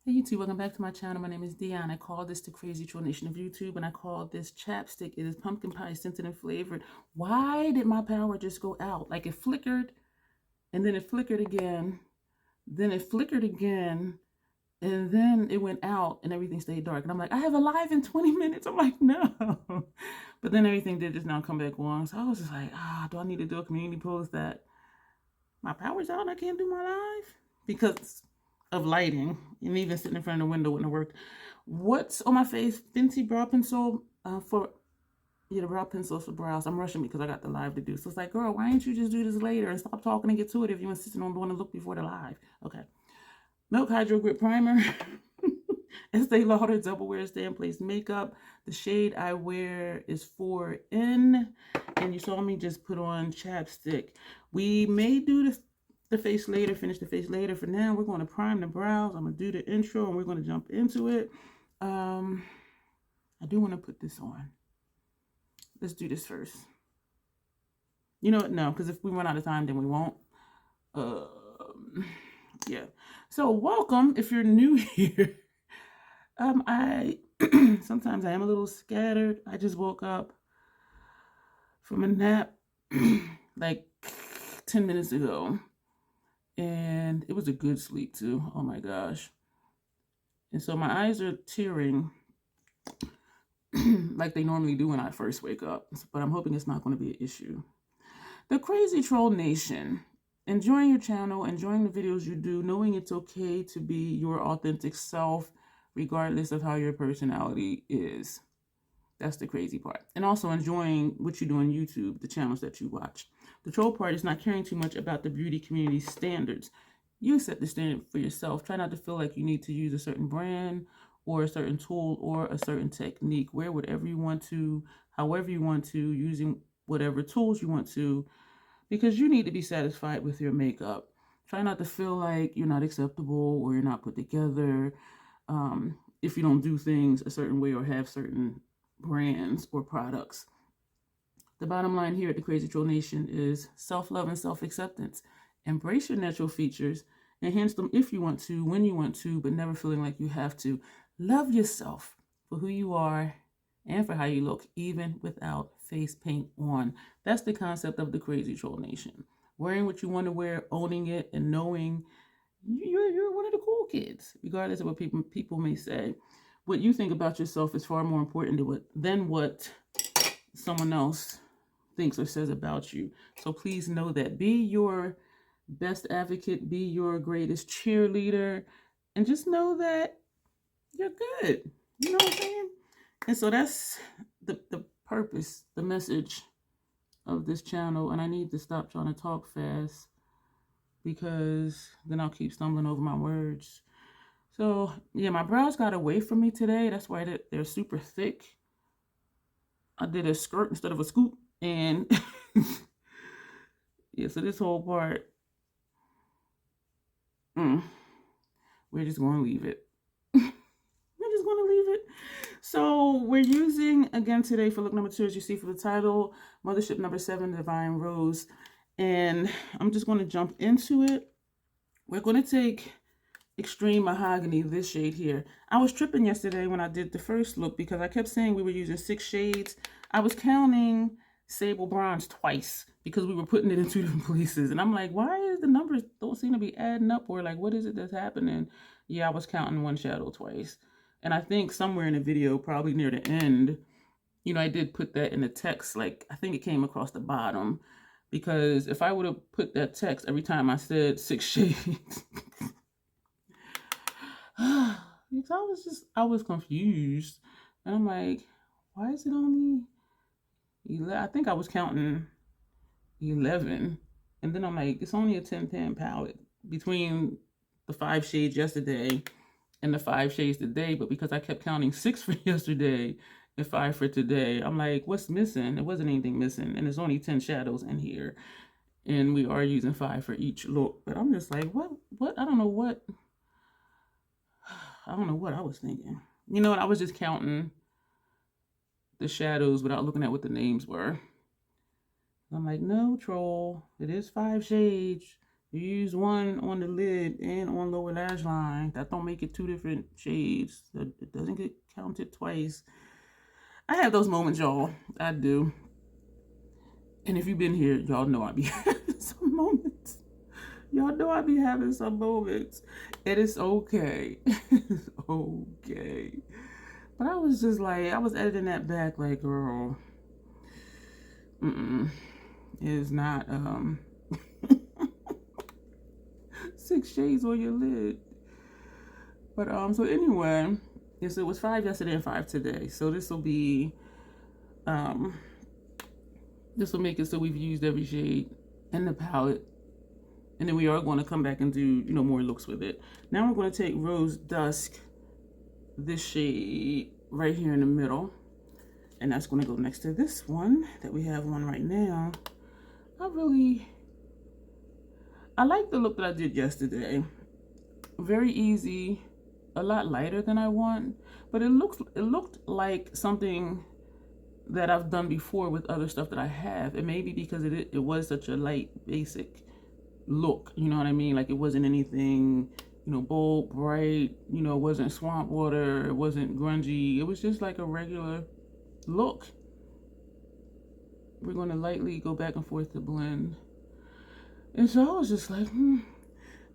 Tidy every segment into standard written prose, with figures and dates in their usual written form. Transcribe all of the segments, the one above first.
Hey YouTube, welcome back to my channel. My name is Dion. I call this the crazy troll nation of YouTube, and I call this chapstick. It is pumpkin pie scented and flavored. Why did my power just go out? Like it flickered, and then it flickered again, then it flickered again, and then it went out, and everything stayed dark. And I'm like, I have a live in 20 minutes. I'm like, no. But then everything did just now come back on. So I was just like, do I need to do a community post that my power's out and I can't do my live? Because of lighting, and even sitting in front of the window wouldn't have worked. What's on my face? Fenty brow pencil the brow pencils for brows. I'm rushing because I got the live to do. So it's like, girl, why didn't you just do this later and stop talking and get to it if you insisting on doing the look before the live? Okay. Milk Hydro Grip Primer. Estee Lauder Double Wear Stay in Place Makeup. The shade I wear is 4N. And you saw me just put on chapstick. We may do the face later, finish the face later. For now, we're going to prime the brows. I'm going to do the intro and we're going to jump into it. I do want to put this on. Let's do this first. You know what? No, because if we run out of time, then we won't. Yeah. So welcome if you're new here. Sometimes I am a little scattered. I just woke up from a nap like 10 minutes ago. And it was a good sleep too. Oh my gosh. And so my eyes are tearing like they normally do when I first wake up. But I'm hoping it's not going to be an issue. The Crazy Troll Nation. Enjoying your channel, enjoying the videos you do, knowing it's okay to be your authentic self, regardless of how your personality is. That's the crazy part. And also enjoying what you do on YouTube, the channels that you watch. The troll part is not caring too much about the beauty community standards. You set the standard for yourself. Try not to feel like you need to use a certain brand or a certain tool or a certain technique. Wear whatever you want to, however you want to, using whatever tools you want to, because you need to be satisfied with your makeup. Try not to feel like you're not acceptable or you're not put together if you don't do things a certain way or have certain brands or products. The bottom line here at the Crazy Troll Nation is self-love and self-acceptance. Embrace your natural features, enhance them if you want to, when you want to, but never feeling like you have to. Love yourself for who you are and for how you look, even without face paint on. That's the concept of the Crazy Troll Nation. Wearing what you want to wear, owning it, and knowing you're one of the cool kids, regardless of what people may say. What you think about yourself is far more important than what someone else thinks or says about you. So please know that. Be your best advocate, be your greatest cheerleader, and just know that you're good. You know what I'm saying? And so that's the purpose, the message of this channel. And I need to stop trying to talk fast because then I'll keep stumbling over my words. So yeah, my brows got away from me today. That's why they're super thick. I did a skirt instead of a scoop. And yeah, so this whole part, we're just going to leave it. We're just going to leave it. So we're using, again today for look number 2, as you see for the title, Mothership number 7, Divine Rose. And I'm just going to jump into it. We're going to take Extreme Mahogany, this shade here. I was tripping yesterday when I did the first look because I kept saying we were using 6 shades. I was counting Sable Bronze twice because we were putting it in 2 different places. And I'm like, why is the numbers don't seem to be adding up? Or like, what is it that's happening? Yeah, I was counting one shadow twice. And I think somewhere in the video, probably near the end, you know, I did put that in the text. Like, I think it came across the bottom. Because if I would have put that text every time I said 6 shades, I was confused. And I'm like, why is it only 11? I think I was counting 11. And then I'm like, it's only a 10-pan palette between the 5 shades yesterday and the 5 shades today. But because I kept counting 6 for yesterday and 5 for today, I'm like, what's missing? There wasn't anything missing. And there's only 10 shadows in here. And we are using 5 for each look. But I'm just like, what? I don't know what I was thinking. You know what? I was just counting the shadows without looking at what the names were. I'm like, no, troll. It is 5 shades. You use one on the lid and on lower lash line. That don't make it two different shades. It doesn't get counted twice. I have those moments, y'all. I do. And if you've been here, y'all know I be having some moments. Y'all know I be having some moments. And it's okay. It's okay. But I was just like, I was editing that back like, girl, it is not 6 shades on your lid. But so anyway, yes, it was 5 yesterday and 5 today. So this will be this will make it so we've used every shade in the palette. And then we are going to come back and do, you know, more looks with it. Now we're going to take Rose Dusk, this shade right here in the middle. And that's going to go next to this one that we have on right now. I like the look that I did yesterday. Very easy, a lot lighter than I want. But it looked like something that I've done before with other stuff that I have. And maybe because it was such a light, basic look, you know what I mean? Like it wasn't anything, you know, bold, bright, you know, it wasn't swamp water, it wasn't grungy. It was just like a regular look. We're going to lightly go back and forth to blend. And so I was just like,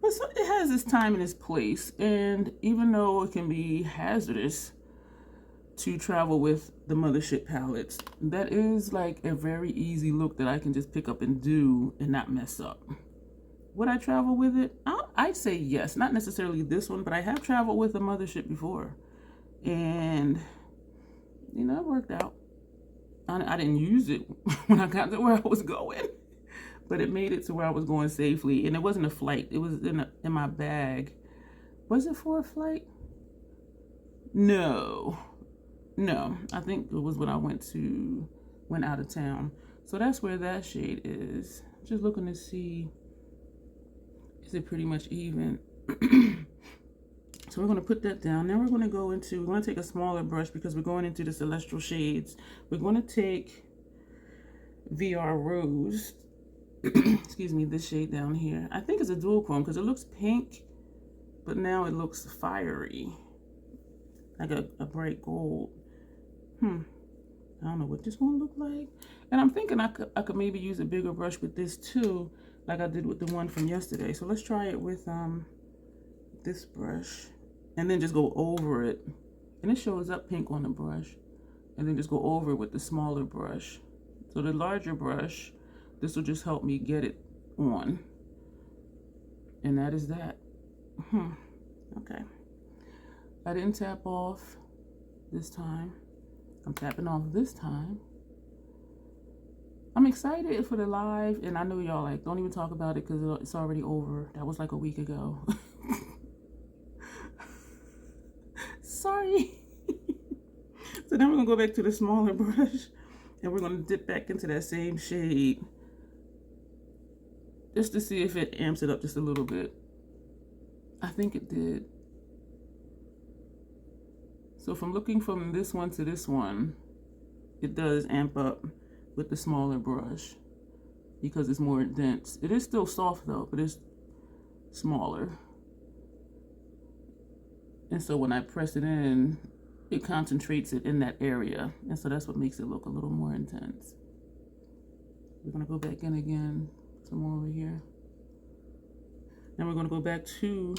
But so it has its time and its place. And even though it can be hazardous to travel with the Mothership palettes, that is like a very easy look that I can just pick up and do and not mess up. Would I travel with it? I'd say yes. Not necessarily this one, but I have traveled with a Mothership before. And, you know, it worked out. I didn't use it when I got to where I was going. But it made it to where I was going safely. And it wasn't a flight. It was in my bag. Was it for a flight? No. I think it was when I went out of town. So that's where that shade is. Just looking to see, is it pretty much even? So we're going to put that down. Now we're going to take a smaller brush because we're going into the celestial shades. We're going to take VR Rose. Excuse me, this shade down here. I think it's a dual chrome because it looks pink, but now it looks fiery. Like a bright gold. I don't know what this one look like. And I'm thinking I could maybe use a bigger brush with this too, like I did with the one from yesterday. So let's try it with this brush. And then just go over it. And it shows up pink on the brush. And then just go over it with the smaller brush. So the larger brush, this will just help me get it on. And that is that. Okay. I didn't tap off this time. I'm tapping off this time. I'm excited for the live. And I know y'all like, don't even talk about it because it's already over. That was like a week ago. Sorry. So then we're going to go back to the smaller brush. And we're going to dip back into that same shade. Just to see if it amps it up just a little bit. I think it did. So from looking from this one to this one, it does amp up with the smaller brush because it's more dense. It is still soft though, but it's smaller. And so when I press it in, it concentrates it in that area. And so that's what makes it look a little more intense. We're gonna go back in again, some more over here. Now we're gonna go back to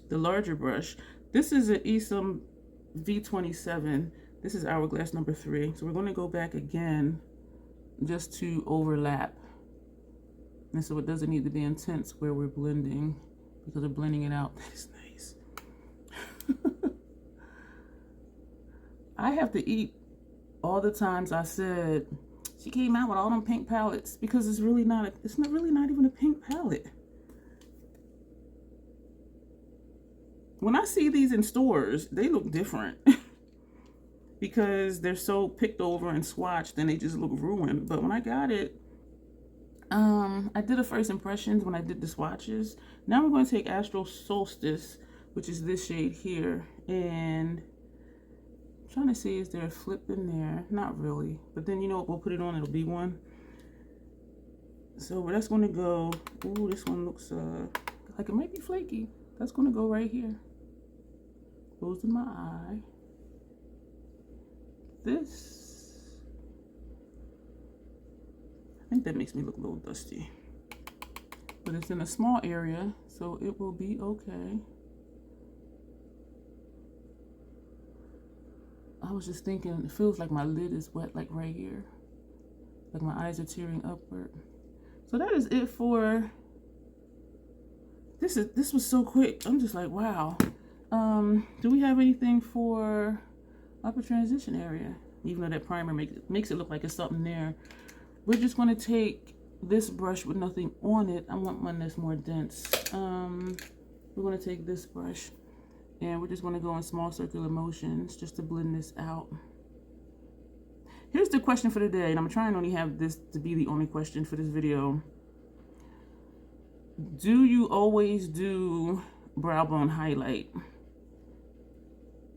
the larger brush. This is an Esom V27. This is Hourglass number 3. So we're gonna go back again just to overlap. And so it doesn't need to be intense where we're blending because we're blending it out. That is nice. I have to eat all the times I said she came out with all them pink palettes because it's really not even a pink palette. When I see these in stores, they look different because they're so picked over and swatched and they just look ruined. But when I got it, I did a first impressions when I did the swatches. Now we're going to take Astral Solstice, which is this shade here, and I'm trying to see, is there a flip in there? Not really, but then you know what, we'll put it on, it'll be one. So that's going to go, ooh, this one looks like it might be flaky. That's going to go right here. Goes in my eye. This, I think that makes me look a little dusty. But it's in a small area, so it will be okay. I was just thinking, it feels like my lid is wet, like right here. Like my eyes are tearing upward. So that is it for, this was so quick. I'm just like, wow. Do we have anything for upper transition area? Even though that primer makes it look like it's something there. We're just going to take this brush with nothing on it. I want one that's more dense. We're going to take this brush and we're just going to go in small circular motions just to blend this out. Here's the question for the day, and I'm trying to only have this to be the only question for this video. Do you always do brow bone highlight?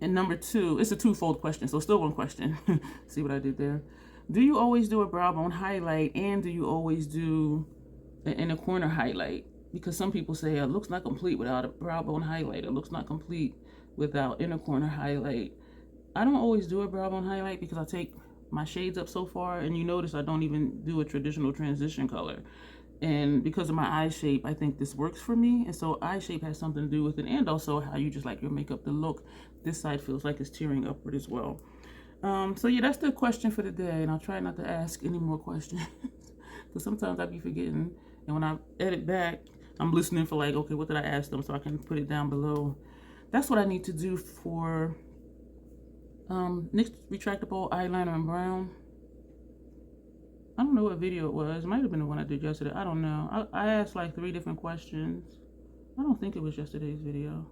And number two, it's a twofold question, so still one question. See what I did there? Do you always do a brow bone highlight, and do you always do an inner corner highlight? Because some people say it looks not complete without a brow bone highlight. It looks not complete without inner corner highlight. I don't always do a brow bone highlight because I take my shades up so far, and you notice I don't even do a traditional transition color. And because of my eye shape, I think this works for me. And so eye shape has something to do with it, and also how you just like your makeup to look. This side feels like it's tearing upward as well. So yeah, that's the question for the day, and I'll try not to ask any more questions because sometimes I be forgetting, and when I edit back, I'm listening for like, okay, what did I ask them, so I can put it down below. That's what I need to do for NYX retractable eyeliner in brown. I don't know what video it was. It might have been the one I did yesterday. I don't know. I asked like 3 different questions. I don't think it was yesterday's video.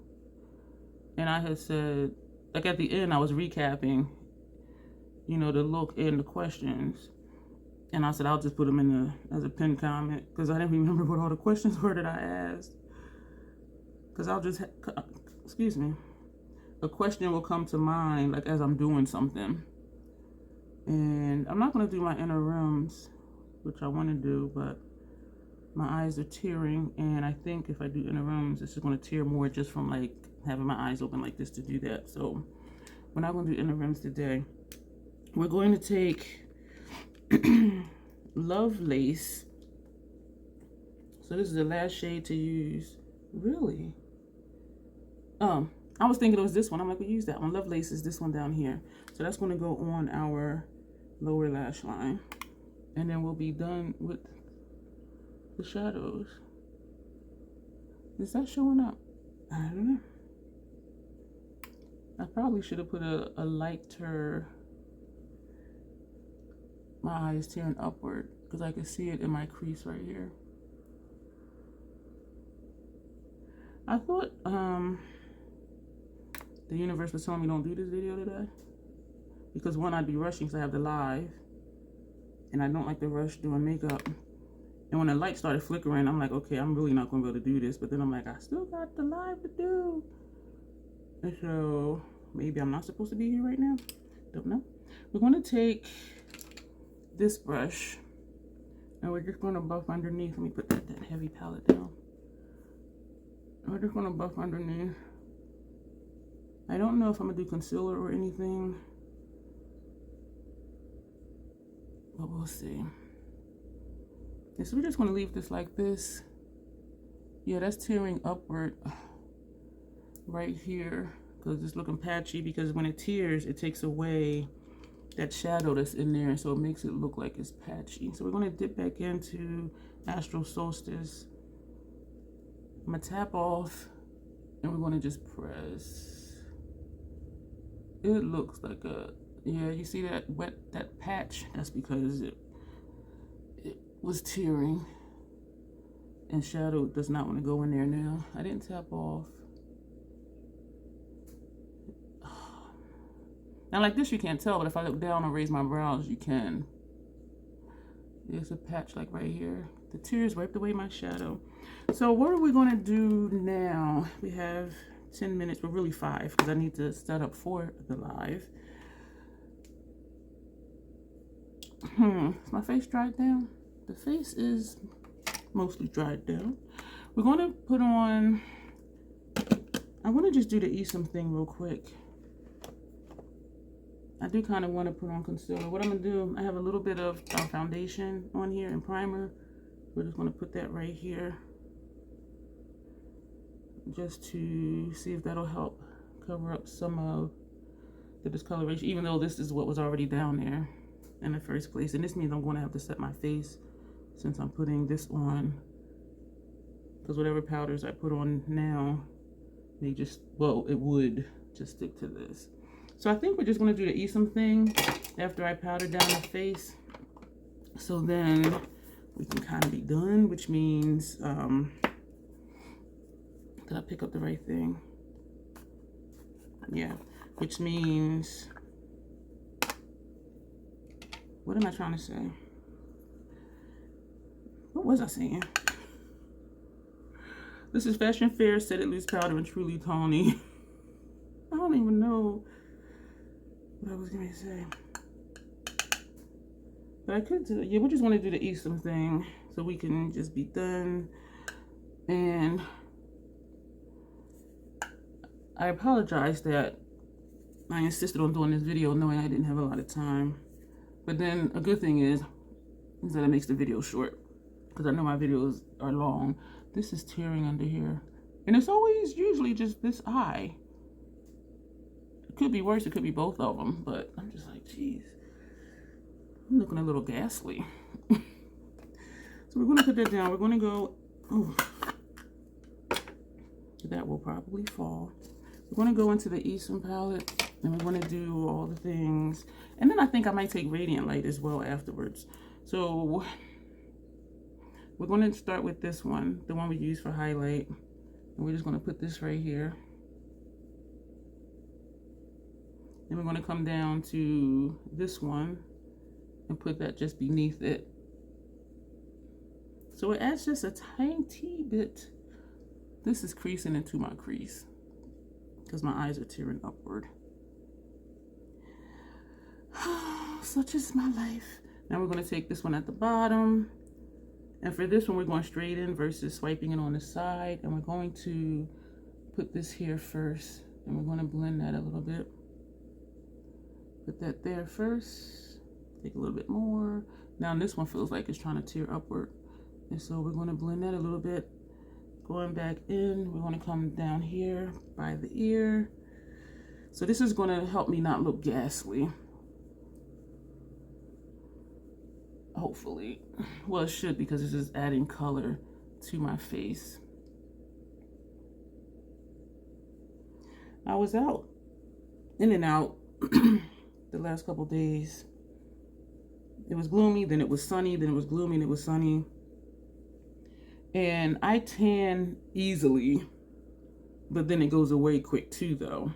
And I had said, like at the end, I was recapping, you know, the look and the questions. And I said, I'll just put them in as a pinned comment because I didn't remember what all the questions were that I asked. Because I'll just, excuse me, a question will come to mind like as I'm doing something. And I'm not going to do my inner rims, which I want to do, but my eyes are tearing. And I think if I do inner rims, it's just going to tear more just from like having my eyes open like this to do that. So we're not going to do inner rims today. We're going to take Love Lace. So this is the last shade to use. Really? I was thinking it was this one. I'm like, we'll use that one. Love Lace is this one down here. So that's going to go on our lower lash line. And then we'll be done with the shadows. Is that showing up? I don't know. I probably should have put a lighter. My eye is tearing upward because I can see it in my crease right here. I thought the universe was telling me don't do this video today because one, I'd be rushing because I have the live and I don't like to rush doing makeup. And when the light started flickering, I'm like, okay, I'm really not going to be able to do this. But then I'm like, I still got the live to do. And so maybe I'm not supposed to be here right now. Don't know. We're going to take this brush and we're just going to buff underneath. Let me put that heavy palette down. We're just going to buff underneath. I don't know if I'm going to do concealer or anything, but we'll see. Yeah, so we're just going to leave this like this. Yeah, that's tearing upward right here because it's looking patchy because when it tears, it takes away that shadow that's in there, so it makes it look like it's patchy. So we're going to dip back into Astral Solstice. I'm going to tap off and we're going to just press. It looks like a, yeah, you see that that patch? That's because it was tearing. And shadow does not want to go in there now. I didn't tap off. Now like this you can't tell, but if I look down and raise my brows, you can. There's a patch like right here. The tears wiped away my shadow. So what are we going to do now? We have 10 minutes, but really 5 because I need to set up for the live. Is my face dried down? The face is mostly dried down. We're going to put on, I want to just do the Esom thing real quick. I do kind of want to put on concealer. What I'm going to do, I have a little bit of foundation on here and primer. We're just going to put that right here, just to see if that'll help cover up some of the discoloration, even though this is what was already down there in the first place. And this means I'm going to have to set my face since I'm putting this on, because whatever powders I put on now, they just, well, it would just stick to this. So I think we're just going to do the Esom thing after I powder down the face. So then we can kind of be done, which means, did I pick up the right thing? Yeah, which means, what am I trying to say? What was I saying? This is Fashion Fair Set It Loose Powder and Truly Tawny. I don't even know what I was going to say. But I could do, yeah, we just want to do the Esom thing so we can just be done. And I apologize that I insisted on doing this video knowing I didn't have a lot of time. But then a good thing is that it makes the video short, because I know my videos are long. This is tearing under here. And it's always usually just this eye. It could be worse, it could be both of them, but I'm just like, geez. I'm looking a little ghastly. So we're going to put that down. We're going to go, oh, that will probably fall. We're going to go into the Esom palette, and we're going to do all the things. And then I think I might take Radiant Light as well afterwards. So we're going to start with this one, the one we use for highlight. And we're just going to put this right here. Then we're going to come down to this one and put that just beneath it. So it adds just a tiny bit. This is creasing into my crease because my eyes are tearing upward. Such is my life. Now we're going to take this one at the bottom. And for this one, we're going straight in versus swiping it on the side. And we're going to put this here first. And we're going to blend that a little bit. Put that there first. Take a little bit more. Now this one feels like it's trying to tear upward. And so we're going to blend that a little bit. Going back in, we're going to come down here by the ear. So this is going to help me not look ghastly. Hopefully. Well, it should, because this is adding color to my face. I was out, in and out, the last couple days. It was gloomy, then it was sunny, then it was gloomy, and it was sunny. And I tan easily, but then it goes away quick too, though.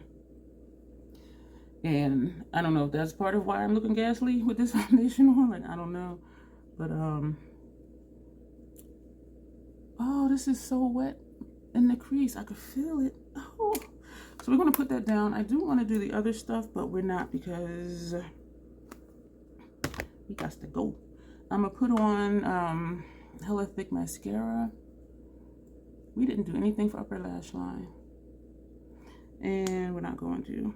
And I don't know if that's part of why I'm looking ghastly with this foundation on. Like, I don't know. But, oh, this is so wet in the crease. I could feel it. Oh. So we're going to put that down. I do want to do the other stuff, but we're not, because we got to go. I'm going to put on hella thick mascara. We didn't do anything for upper lash line. And we're not going to.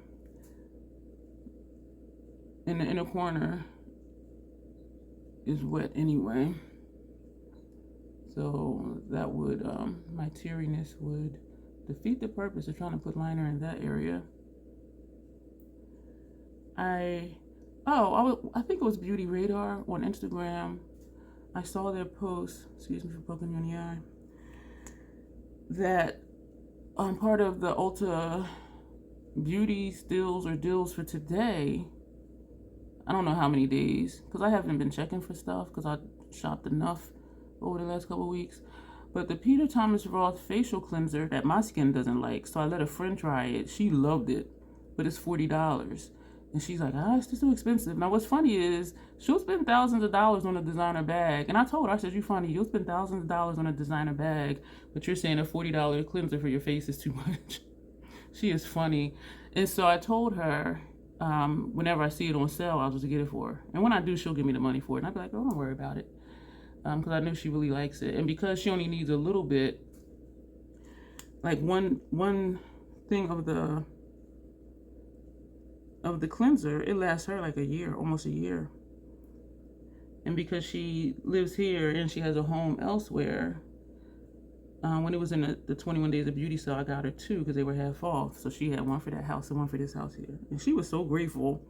In the inner corner is wet anyway. So that would, my teariness would defeat the purpose of trying to put liner in that area. I think it was Beauty Radar on Instagram. I saw their post, excuse me for poking you in the eye, that part of the Ulta Beauty stills or deals for today, I don't know how many days, because I haven't been checking for stuff because I shopped enough over the last couple of weeks. But the Peter Thomas Roth facial cleanser that my skin doesn't like, so I let a friend try it. She loved it, but it's $40. And she's like, it's just too expensive. Now, what's funny is she'll spend thousands of dollars on a designer bag. And I told her, I said, you're funny. You'll spend thousands of dollars on a designer bag, but you're saying a $40 cleanser for your face is too much. She is funny. And so I told her, whenever I see it on sale, I'll just get it for her. And when I do, she'll give me the money for it. And I'll be like, oh, don't worry about it. because I know she really likes it. And because she only needs a little bit, like one thing of the cleanser, it lasts her like a year, almost a year. And because she lives here and she has a home elsewhere, when it was in the 21 Days of Beauty sale, I got her 2 because they were half off. So she had one for that house and one for this house here. And she was so grateful.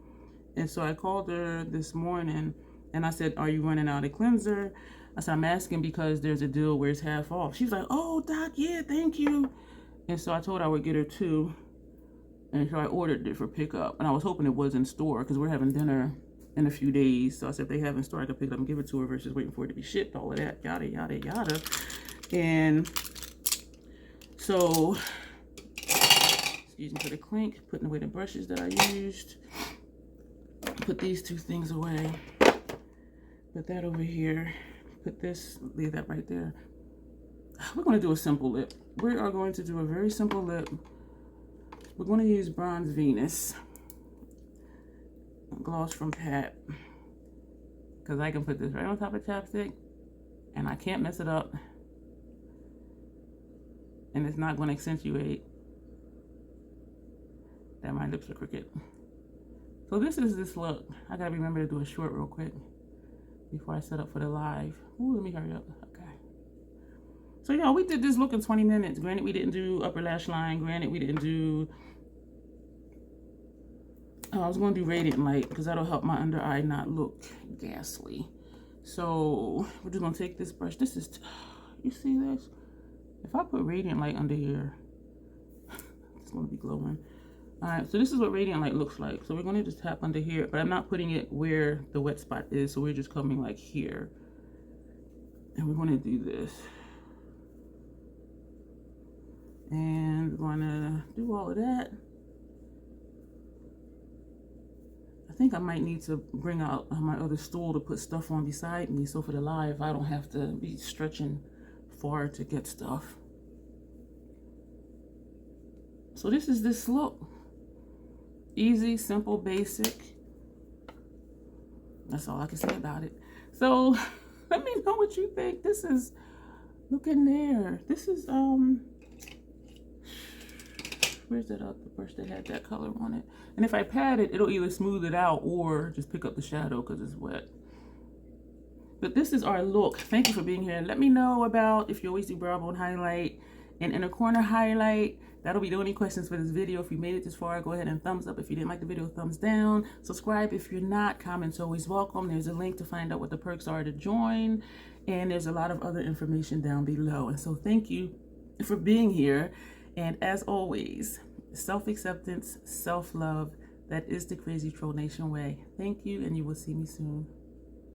And so I called her this morning and I said, are you running out of cleanser? I said, I'm asking because there's a deal where it's half off. She's like, oh, Doc, yeah, thank you. And so I told her I would get her 2. And so I ordered it for pickup. And I was hoping it was in store because we're having dinner in a few days. So I said, if they have in store, I could pick it up and give it to her versus waiting for it to be shipped, all of that, yada, yada, yada. And so, excuse me for the clink, putting away the brushes that I used. Put these 2 things away. Put that over here. Put this, leave that right there. We're going to do a simple lip. We are going to do a very simple lip. We're going to use Bronze Venus gloss from Pat, because I can put this right on top of chapstick and I can't mess it up, and it's not going to accentuate that my lips are crooked. So this is this look. I gotta remember to do a short real quick before I set up for the live. Ooh, let me hurry up. Okay. So y'all, we did this look in 20 minutes. Granted, we didn't do upper lash line. Granted, we didn't do... I was going to do Radiant Light because that'll help my under eye not look ghastly. So we're just going to take this brush. This is... You see this? If I put Radiant Light under here, it's going to be glowing. Alright, so this is what Radiant Light looks like. So we're going to just tap under here, but I'm not putting it where the wet spot is. So we're just coming like here. And we're going to do this. And we're going to do all of that. I think I might need to bring out my other stool to put stuff on beside me. So for the live, I don't have to be stretching far to get stuff. So this is this look. Easy, simple, basic. That's all I can say about it. So let me know what you think. This is, look in there. This is, where's that other brush that had that color on it? And if I pat it, it'll either smooth it out or just pick up the shadow because it's wet. But this is our look. Thank you for being here. Let me know about if you always do brow bone highlight and inner corner highlight. That'll be the only questions for this video. If you made it this far, go ahead and thumbs up. If you didn't like the video, thumbs down. Subscribe if you're not. Comments always welcome. There's a link to find out what the perks are to join. And there's a lot of other information down below. And so thank you for being here. And as always, self-acceptance, self-love, that is the Crazy Troll Nation way. Thank you, and you will see me soon.